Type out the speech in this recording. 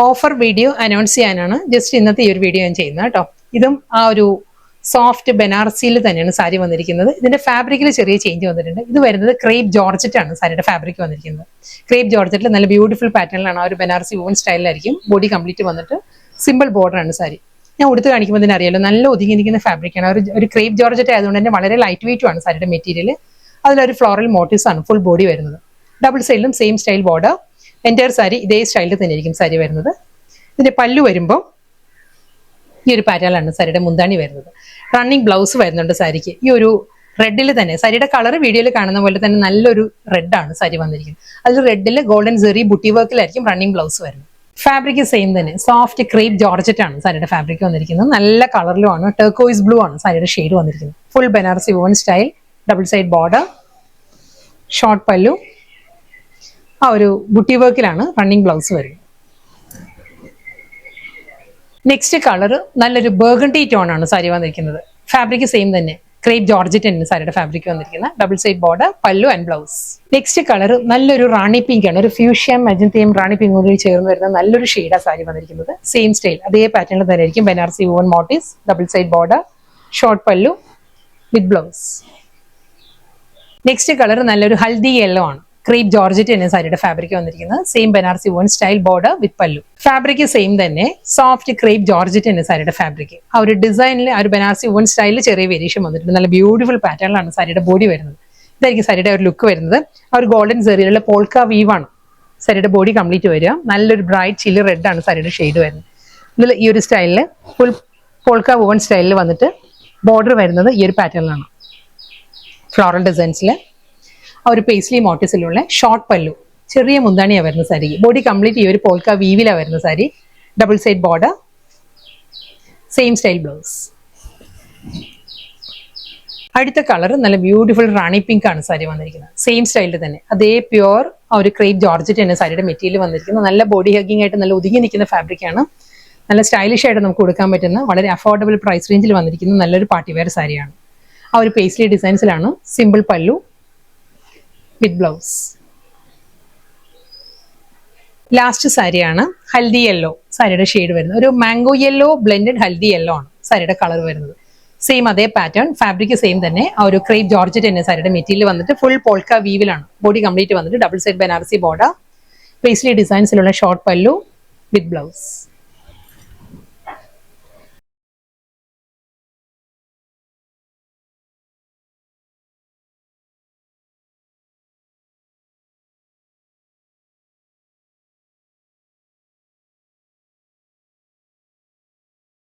Offer video announce ചെയ്യാനാണ് just ഇന്നത്തെ ഈ ഒരു വീഡിയോ ഞാൻ ചെയ്യുന്നത് കേട്ടോ. ഇതും ആ ഒരു സോഫ്റ്റ് ബനാറസിയിൽ തന്നെയാണ് സാരി വന്നിരിക്കുന്നത്. ഇതിന്റെ ഫാബ്രിക്കിൽ ചെറിയ ചേഞ്ച് വന്നിട്ടുണ്ട്. ഇത് വരുന്നത് ക്രേപ്പ് ജോർജറ്റ് ആണ് സാരിയുടെ ഫാബ്രിക് വന്നിരിക്കുന്നത്. ക്രേപ്പ് ജോർജറ്റിൽ നല്ല ബ്യൂട്ടിഫുൾ പാറ്റേണിലാണ്, ആ ഒരു ബനാറസി വൂൺ സ്റ്റൈലിലായിരിക്കും. ബോഡി കംപ്ലീറ്റ് വന്നിട്ട് സിമ്പിൾ ബോർഡർ ആണ് സാരി. ഞാൻ ഉടുത്ത് കാണിക്കുമ്പോൾ തന്നെ അറിയാലോ, നല്ല ഒതുങ്ങിയിരിക്കുന്ന ഫാബ്രിക്കാണ്. ഒരു ക്രേപ്പ് ജോർജറ്റ് ആയതുകൊണ്ട് തന്നെ വളരെ ലൈറ്റ് വെയിറ്റും ആണ് സാരിയുടെ മെറ്റീരിയൽ. അതിലൊരു ഫ്ലോറൽ മോട്ടീവ്സ് ആണ് ഫുൾ ബോഡി വരുന്നത്. ഡബിൾ സൈഡിലും same style border. Entire sari ഇതേ സ്റ്റൈലിൽ തന്നെ ആയിരിക്കും സാരി വരുന്നത്. ഇതിന്റെ പല്ലു വരുമ്പോൾ ഈ ഒരു പാറ്റേണിലാണ് സാരിയുടെ മുന്താണി വരുന്നത്. റണ്ണിങ് ബ്ലൗസ് വരുന്നുണ്ട് സാരിക്ക്. ഈ ഒരു റെഡിൽ തന്നെ, സാരിയുടെ കളർ വീഡിയോയിൽ കാണുന്ന പോലെ തന്നെ നല്ലൊരു റെഡാണ് സാരി വന്നിരിക്കുന്നത്. അതിൽ റെഡിൽ ഗോൾഡൻ സെറി ബുട്ടി വർക്കിലായിരിക്കും റണ്ണിങ് ബ്ലൗസ് വരുന്നത്. ഫാബ്രിക് സെയിം തന്നെ, സോഫ്റ്റ് ക്രേപ്പ് ജോർജറ്റ് ആണ് സാരിയുടെ ഫാബ്രിക് വന്നിരിക്കുന്നത്. നല്ല കളറിലുമാണ്, ടർക്കോയിസ് ബ്ലൂ ആണ് സാരിയുടെ ഷെയ്ഡ് വന്നിരിക്കുന്നത്. Full Banarasi wound style, double side border, short പല്ലു, ആ ഒരു ബുട്ടി വർക്കിലാണ് റണ്ണിങ് ബ്ലൗസ് വരുന്നത്. നെക്സ്റ്റ് കളർ നല്ലൊരു ബർഗണ്ടി ടോൺ ആണ് സാരി വന്നിരിക്കുന്നത്. ഫാബ്രിക് സെയിം തന്നെ, ക്രേപ്പ് ജോർജറ്റ് ആണ് സാരിയുടെ ഫാബ്രിക് വന്നിരിക്കുന്നത്. ഡബിൾ സൈഡ് ബോർഡർ, പല്ലു ആൻഡ് ബ്ലൗസ്. നെക്സ്റ്റ് കളർ നല്ലൊരു റാണി പിങ്ക് ആണ്. ഒരു ഫ്യൂഷ്യം മജന്തയും റാണി പിങ്കും കൂടി ചേർന്ന് വരുന്ന നല്ലൊരു ഷെയ്ഡാണ് സാരി വന്നിരിക്കുന്നത്. സെയിം സ്റ്റൈൽ അതേ പാറ്റേണിൽ തന്നെ ആയിരിക്കും. Banarasi wound motifs, double side border, short pallu with blouse. Next colour നല്ലൊരു ഹൽദി യെല്ലോ ആണ്. ക്രേപ്പ് ജോർജറ്റ് തന്നെ സാരിയുടെ ഫാബ്രിക് വന്നിരിക്കുന്നത്. Same Banarasi wound style border വിത്ത് പല്ലു. ഫാബ്രിക് സെയിം തന്നെ, സോഫ്റ്റ് ക്രേപ്പ് ജോർജറ്റ് തന്നെ സാരിയുടെ ഫാബ്രിക്. ആ ഒരു ഡിസൈനിൽ ആ ഒരു ബനാറസി വൂൺ സ്റ്റൈലിൽ ചെറിയ വേരിയേഷൻ വന്നിട്ടുണ്ട്. നല്ല ബ്യൂട്ടിഫുൾ പാറ്റേണിലാണ് സാരിയുടെ ബോഡി വരുന്നത്. ഇതായിരിക്കും സാരിയുടെ ഒരു ലുക്ക് വരുന്നത്. ആ ഒരു ഗോൾഡൻ സെറിയിലുള്ള പോൾക്ക വീവാണ് സാരിയുടെ ബോഡി കംപ്ലീറ്റ് വരിക. നല്ലൊരു ബ്രൈറ്റ് ചില്ലി റെഡ് ആണ് സാരിയുടെ ഷെയ്ഡ് വരുന്നത്. ഇതിൽ ഈ ഒരു സ്റ്റൈലിൽ ഫുൾ പോൾക്ക വൂൺ സ്റ്റൈലിൽ വന്നിട്ട് ബോർഡർ വരുന്നത് ഈ ഒരു പാറ്റേണിലാണ്. ഫ്ലോറൽ ഡിസൈൻസിൽ ആ ഒരു പേസ്ലി മോട്ടീവ്സിലുള്ള ഷോർട്ട് പല്ലു, ചെറിയ മുന്താണിയാണ് വരുന്ന സാരി. ബോഡി കംപ്ലീറ്റ് ഈ ഒരു പോൾക്ക വീവിലാണ് വരുന്ന sari. Double side border, same style blouse. അടുത്ത കളർ നല്ല ബ്യൂട്ടിഫുൾ റാണി പിങ്ക് ആണ് സാരി വന്നിരിക്കുന്നത്. സെയിം സ്റ്റൈലിൽ തന്നെ, അതേ പ്യുവർ ആ ഒരു ക്രേപ്പ് ജോർജറ്റ് തന്നെ സാരിയുടെ മെറ്റീരിയൽ വന്നിരിക്കുന്നത്. നല്ല ബോഡി ഹഗ്ഗിംഗ് ആയിട്ട് നല്ല ഒതുങ്ങി നിൽക്കുന്ന ഫാബ്രിക്കാണ്. നല്ല സ്റ്റൈലിഷ് ആയിട്ട് നമുക്ക് കൊടുക്കാൻ പറ്റുന്ന, വളരെ അഫോർഡബിൾ പ്രൈസ് റേഞ്ചിൽ വന്നിരിക്കുന്ന നല്ലൊരു പാർട്ടി വെയർ സാരിയാണ്. ആ ഒരു പേസ്ലി ഡിസൈൻസിലാണ്. സിമ്പിൾ പല്ലു വിത്ത് ബ്ലൗസ്. ലാസ്റ്റ് സാരിയാണ് ഹൽദി യെല്ലോ സാരിയുടെ ഷെയ്ഡ് വരുന്നത്. ഒരു mango yellow blended haldi yellow ആണ് സാരിയുടെ കളർ വരുന്നത്. സെയിം അതേ പാറ്റേൺ, ഫാബ്രിക് സെയിം തന്നെ. ആ ഒരു ക്രേപ്പ് ജോർജറ്റ് തന്നെ സാരിയുടെ മെറ്റീരിയൽ വന്നിട്ട് ഫുൾ പോൾക്ക വീവിലാണ്. ബോഡി കംപ്ലീറ്റ് വന്നിട്ട് double side Banarasi border, paisley ഡിസൈൻസിലുള്ള ഷോർട്ട് പല്ലു വിത്ത് ബ്ലൗസ്.